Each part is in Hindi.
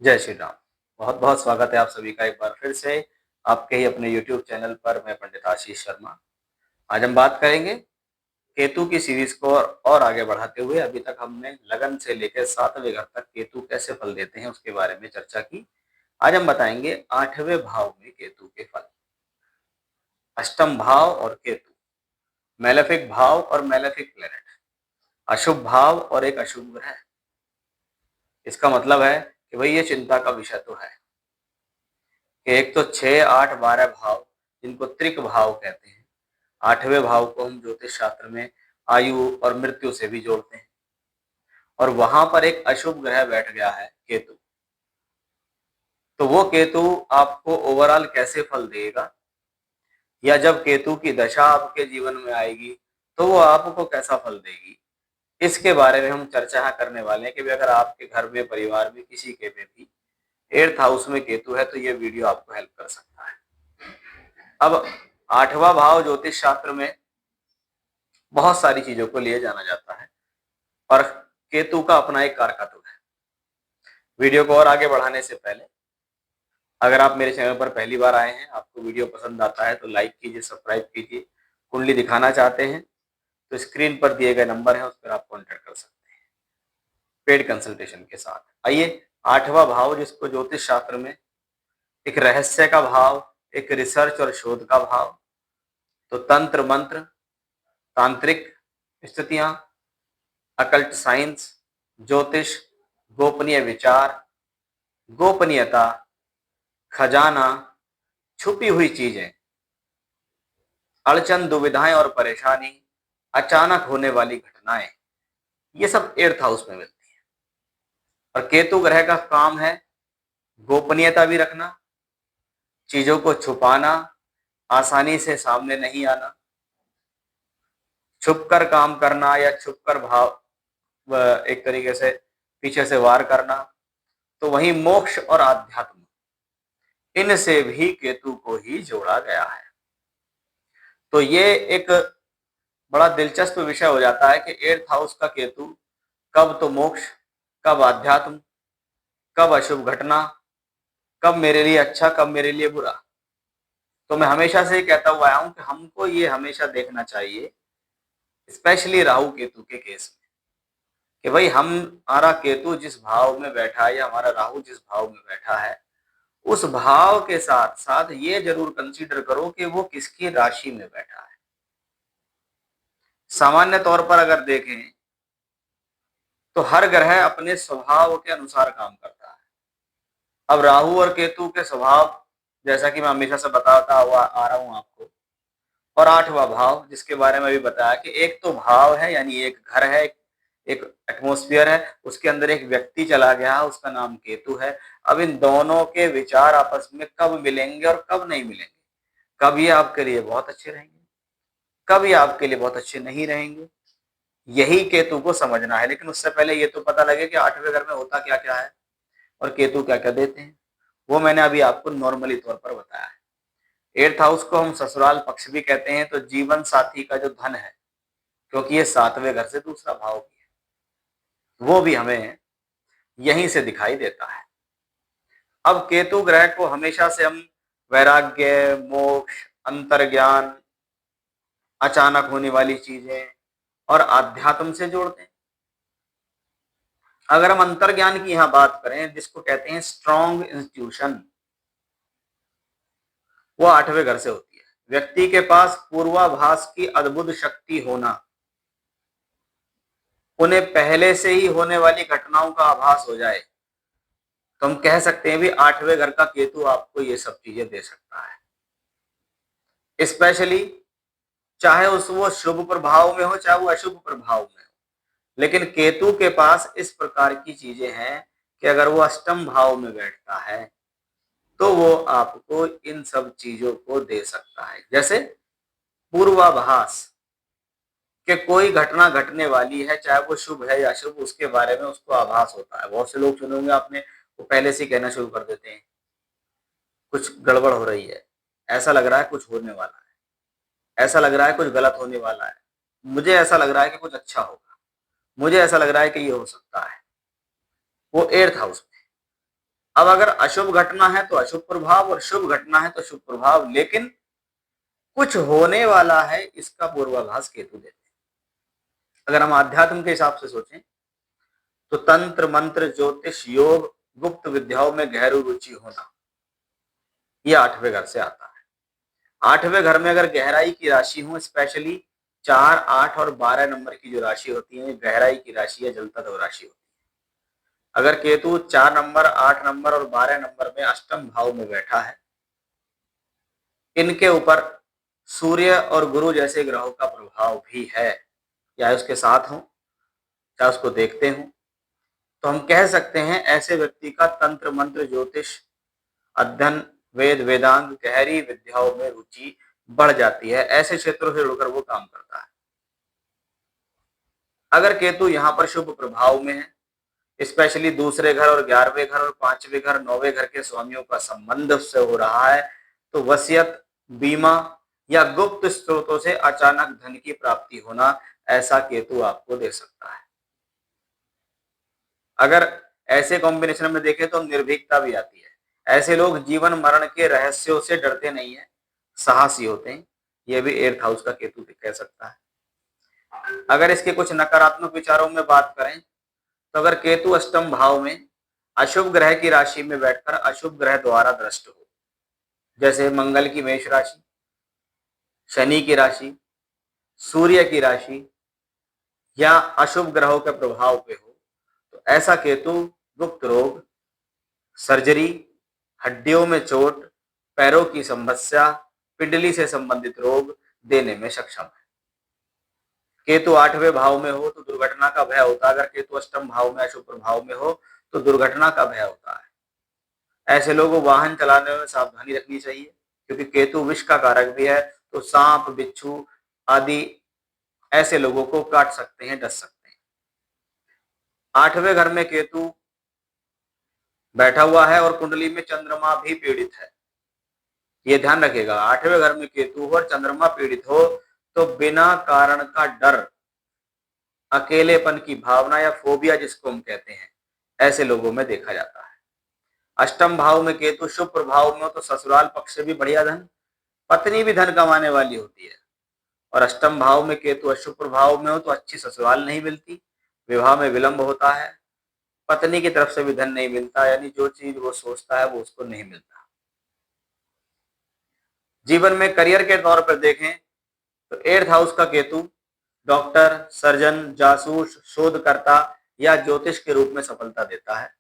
जय श्री राम। बहुत बहुत स्वागत है आप सभी का एक बार फिर से आपके ही अपने YouTube चैनल पर। मैं पंडित आशीष शर्मा। आज हम बात करेंगे केतु की सीरीज को और आगे बढ़ाते हुए। अभी तक हमने लगन से लेकर 7वें घर तक केतु कैसे फल देते हैं उसके बारे में चर्चा की। आज हम बताएंगे 8वें भाव में केतु के फल। अष्टम भाव और केतु, मेलेफिक भाव और मेलेफिक प्लेनेट, अशुभ भाव और एक अशुभ ग्रह। इसका मतलब है कि भाई ये चिंता का विषय तो है कि एक तो 6, 8, 12 भाव जिनको त्रिक भाव कहते हैं। 8वें भाव को हम ज्योतिष शास्त्र में आयु और मृत्यु से भी जोड़ते हैं, और वहां पर एक अशुभ ग्रह बैठ गया है केतु। तो वो केतु आपको ओवरऑल कैसे फल देगा, या जब केतु की दशा आपके जीवन में आएगी तो वो आपको कैसा फल देगी, इसके बारे में हम चर्चा करने वाले हैं कि अगर आपके घर में परिवार में किसी के में भी 8th हाउस में केतु है तो ये वीडियो आपको हेल्प कर सकता है। अब 8वां भाव ज्योतिष शास्त्र में बहुत सारी चीजों को लिए जाना जाता है, और केतु का अपना एक कारकत्व है। वीडियो को और आगे बढ़ाने से पहले अगर आप मेरे चैनल पर पहली बार आए हैं, आपको वीडियो पसंद आता है तो लाइक कीजिए, सब्सक्राइब कीजिए। कुंडली दिखाना चाहते हैं तो स्क्रीन पर दिए गए नंबर है, उस पर आप कॉन्टेक्ट कर सकते हैं पेड कंसल्टेशन के साथ। आइए, 8वां भाव जिसको ज्योतिष शास्त्र में एक रहस्य का भाव, एक रिसर्च और शोध का भाव, तो तंत्र मंत्र, तांत्रिक स्थितियां, अकल्ट साइंस, ज्योतिष, गोपनीय विचार, गोपनीयता, खजाना, छुपी हुई चीजें, अड़चन, दुविधाएं और परेशानी, अचानक होने वाली घटनाएं, ये सब 8th हाउस में मिलती है। और केतु ग्रह का काम है गोपनीयता भी रखना, चीजों को छुपाना, आसानी से सामने नहीं आना, छुपकर काम करना या छुपकर भाव एक तरीके से पीछे से वार करना। तो वहीं मोक्ष और आध्यात्म, इनसे भी केतु को ही जोड़ा गया है। तो ये एक बड़ा दिलचस्प विषय हो जाता है कि 8th हाउस का केतु कब तो मोक्ष, कब आध्यात्म, कब अशुभ घटना, कब मेरे लिए अच्छा, कब मेरे लिए बुरा। तो मैं हमेशा से कहता हुआ आया हूं कि हमको ये हमेशा देखना चाहिए, स्पेशली राहु केतु के केस में, कि भाई हमारा केतु जिस भाव में बैठा है या हमारा राहु जिस भाव में बैठा है, उस भाव के साथ साथ ये जरूर कंसीडर करो कि वो किसकी राशि में बैठा है। सामान्य तौर पर अगर देखें तो हर ग्रह अपने स्वभाव के अनुसार काम करता है। अब राहु और केतु के स्वभाव, जैसा कि मैं हमेशा से बताता हुआ आ रहा हूं आपको, और 8वां भाव जिसके बारे में भी बताया कि एक तो भाव है, यानी एक घर है, एक एटमॉस्फेयर है, उसके अंदर एक व्यक्ति चला गया है, उसका नाम केतु है। अब इन दोनों के विचार आपस में कब मिलेंगे और कब नहीं मिलेंगे, कब ये आपके लिए बहुत अच्छे रहेंगे, कब ये आपके लिए बहुत अच्छे नहीं रहेंगे, यही केतु को समझना है। लेकिन उससे पहले ये तो पता लगे कि 8वें घर में होता क्या क्या है और केतु क्या क्या देते हैं। वो मैंने अभी आपको नॉर्मली तौर पर बताया है। 8th हाउस को हम ससुराल पक्ष भी कहते हैं, तो जीवन साथी का जो धन है, क्योंकि ये 7वें घर से दूसरा भाव भी है, वो भी हमें यहीं से दिखाई देता है। अब केतु ग्रह को हमेशा से हम वैराग्य, मोक्ष, अंतर्ज्ञान, अचानक होने वाली चीजें और आध्यात्म से जोड़ते हैं। अगर हम अंतर्ज्ञान की यहां बात करें, जिसको कहते हैं स्ट्रॉन्ग इंस्टीट्यूशन, वो 8वें घर से होती है। व्यक्ति के पास पूर्वाभास की अद्भुत शक्ति होना, उन्हें पहले से ही होने वाली घटनाओं का आभास हो जाए, तो हम कह सकते हैं भी 8वें घर का केतु आपको ये सब चीजें दे सकता है। स्पेशली चाहे उस वो शुभ प्रभाव में हो, चाहे वो अशुभ प्रभाव में हो, लेकिन केतु के पास इस प्रकार की चीजें हैं कि अगर वो अष्टम भाव में बैठता है तो वो आपको इन सब चीजों को दे सकता है। जैसे पूर्वाभास कि कोई घटना घटने वाली है, चाहे वो शुभ है या अशुभ, उसके बारे में उसको आभास होता है। बहुत से लोग सुनेंगे आपने, वो पहले से कहना शुरू कर देते हैं कुछ गड़बड़ हो रही है, ऐसा लग रहा है कुछ होने वाला है, ऐसा लग रहा है कुछ गलत होने वाला है, मुझे ऐसा लग रहा है कि कुछ अच्छा होगा, मुझे ऐसा लग रहा है कि ये हो सकता है। वो 8th हाउस में। अब अगर अशुभ घटना है तो अशुभ प्रभाव और शुभ घटना है तो शुभ प्रभाव, लेकिन कुछ होने वाला है इसका पूर्वाभास केतु देते हैं। अगर हम आध्यात्म के हिसाब से सोचें तो तंत्र मंत्र ज्योतिष योग गुप्त विद्याओं में गहरी रुचि होना, यह 8वें घर से आता है। 8वें घर में अगर गहराई की राशि हो, स्पेशली 4, 8 और 12 नंबर की जो राशि होती है गहराई की राशि या जलता दो राशि होती है। अगर केतु 4 नंबर, 8 नंबर और 12 नंबर में अष्टम भाव में बैठा है, इनके ऊपर सूर्य और गुरु जैसे ग्रहों का प्रभाव भी है, चाहे उसके साथ हो चाहे उसको देखते हो, तो हम कह सकते हैं ऐसे व्यक्ति का तंत्र मंत्र ज्योतिष अध्ययन वेद वेदांग गहरी विद्याओं में रुचि बढ़ जाती है। ऐसे क्षेत्रों से जुड़कर वो काम करता है। अगर केतु यहाँ पर शुभ प्रभाव में है, स्पेशली दूसरे घर और 11वें घर और 5वें घर 9वें घर के स्वामियों का संबंध उससे हो रहा है, तो वसीयत बीमा या गुप्त स्रोतों से अचानक धन की प्राप्ति होना, ऐसा केतु आपको दे सकता है। अगर ऐसे कॉम्बिनेशन में देखें तो निर्भीकता भी आती है। ऐसे लोग जीवन मरण के रहस्यों से डरते नहीं है, साहसी होते हैं। यह भी 8th हाउस का केतु कह सकता है। अगर इसके कुछ नकारात्मक विचारों में बात करें तो अगर केतु अष्टम भाव में अशुभ ग्रह की राशि में बैठकर अशुभ ग्रह द्वारा दृष्ट हो, जैसे मंगल की मेष राशि, शनि की राशि, सूर्य की राशि या अशुभ ग्रहों के प्रभाव पे हो, तो ऐसा केतु गुप्त रोग, सर्जरी, हड्डियों में चोट, पैरों की समस्या, पिंडली से संबंधित रोग देने में सक्षम है। केतु 8वें भाव में हो तो दुर्घटना का भय होता है। अगर केतु अष्टम भाव में अशुभ प्रभाव में हो तो दुर्घटना का भय होता है। ऐसे लोगों को वाहन चलाने में सावधानी रखनी चाहिए, क्योंकि केतु विष का कारक भी है, तो सांप बिच्छू आदि ऐसे लोगों को काट सकते हैं, डस सकते हैं। 8वें घर में केतु बैठा हुआ है और कुंडली में चंद्रमा भी पीड़ित है, ये ध्यान रखिएगा। 8वें घर में केतु और चंद्रमा पीड़ित हो तो बिना कारण का डर, अकेलेपन की भावना या फोबिया जिसको हम कहते हैं, ऐसे लोगों में देखा जाता है। अष्टम भाव में केतु शुभ प्रभाव में हो तो ससुराल पक्ष से भी बढ़िया धन, पत्नी भी धन कमाने वाली होती है। और अष्टम भाव में केतु अशुभ प्रभाव में हो तो अच्छी ससुराल नहीं मिलती, विवाह में विलंब होता है, पत्नी की तरफ से भी धन नहीं मिलता, यानी जो चीज वो सोचता है वो उसको नहीं मिलता। जीवन में करियर के तौर पर देखें तो 8th हाउस का केतु डॉक्टर, सर्जन, जासूस, शोधकर्ता या ज्योतिष के रूप में सफलता देता है।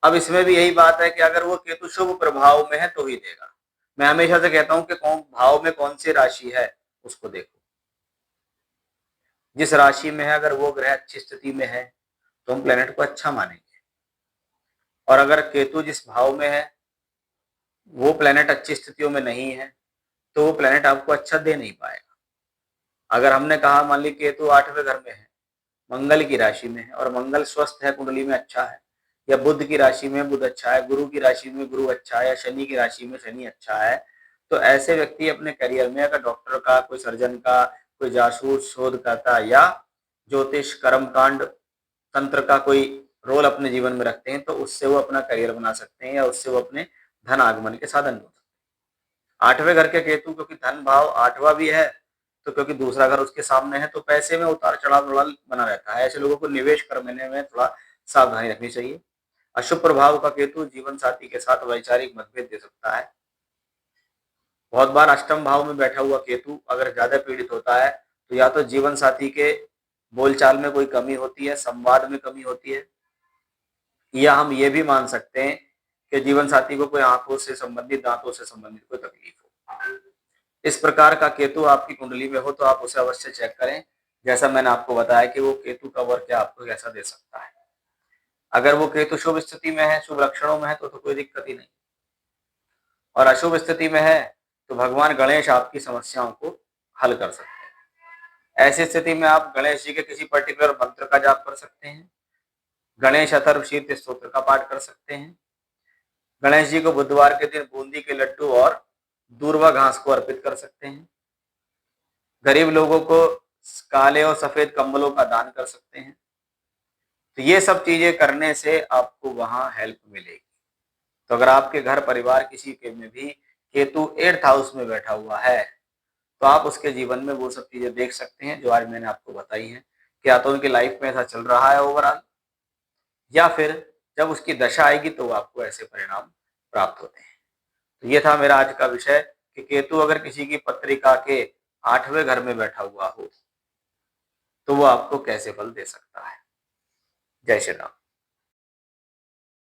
अब इसमें भी यही बात है कि अगर वो केतु शुभ प्रभाव में है तो ही देगा। मैं हमेशा से कहता हूं कि कौन भाव में कौन सी राशि है उसको देखो। जिस राशि में है अगर वो ग्रह अच्छी स्थिति में है तो हम प्लेनेट को अच्छा मानेंगे, और अगर केतु जिस भाव में है वो प्लेनेट अच्छी स्थितियों में नहीं है तो वो प्लेनेट आपको अच्छा दे नहीं पाएगा। अगर हमने कहा मान ली केतु 8वें घर में है, मंगल की राशि में है और मंगल स्वस्थ है, कुंडली में अच्छा है, या बुध की राशि में बुध अच्छा है, गुरु की राशि में गुरु अच्छा है, या शनि की राशि में शनि अच्छा है, तो ऐसे व्यक्ति अपने करियर में अगर डॉक्टर का, कोई सर्जन का, कोई जासूस, शोधकर्ता या ज्योतिष, कर्मकांड, तंत्र का कोई रोल अपने जीवन में रखते हैं तो उससे वो अपना करियर बना सकते हैं या उससे वो अपने धन आगमन के साधन बन सकते हैं। 8वें घर के केतु क्योंकि धन भाव 8वां भी है, तो क्योंकि दूसरा घर उसके सामने है तो पैसे में उतार चढ़ाव थोड़ा बना रहता है। ऐसे लोगों को निवेश करने में थोड़ा सावधानी रखनी चाहिए। अशुभ प्रभाव का केतु जीवन साथी के साथ वैचारिक मतभेद दे सकता है। बहुत बार अष्टम भाव में बैठा हुआ केतु अगर ज्यादा पीड़ित होता है तो या तो जीवन साथी के बोलचाल में कोई कमी होती है, संवाद में कमी होती है, या हम ये भी मान सकते हैं कि जीवन साथी को कोई आंखों से संबंधित, दांतों से संबंधित कोई तकलीफ हो। इस प्रकार का केतु आपकी कुंडली में हो तो आप उसे अवश्य चेक करें, जैसा मैंने आपको बताया कि वो केतु का वर्क क्या आपको कैसा दे सकता है। अगर वो केतु शुभ स्थिति में है, शुभ लक्षणों में है तो कोई दिक्कत ही नहीं, और अशुभ स्थिति में है तो भगवान गणेश आपकी समस्याओं को हल कर सकते हैं। ऐसी स्थिति में आप गणेश जी के किसी पर्टिकुलर मंत्र का जाप कर सकते हैं, गणेश अथर्वशीर्ष स्तोत्र का पाठ कर सकते हैं, गणेश जी को बुधवार के दिन बूंदी के लड्डू और दूर्वा घास को अर्पित कर सकते हैं, गरीब लोगों को काले और सफेद कंबलों का दान कर सकते हैं, तो ये सब चीजें करने से आपको वहां हेल्प मिलेगी। तो अगर आपके घर परिवार किसी के में भी केतु 8th हाउस में बैठा हुआ है, तो आप उसके जीवन में वो सब चीजें देख सकते हैं जो आज मैंने आपको बताई हैं। क्या तो उनकी लाइफ में ऐसा चल रहा है ओवरऑल, या फिर जब उसकी दशा आएगी तो आपको ऐसे परिणाम प्राप्त होते हैं। तो ये था मेरा आज का विषय कि केतु अगर किसी की पत्रिका के 8वें घर में बैठा हुआ हो तो वो आपको कैसे फल दे सकता है। जय श्री राम।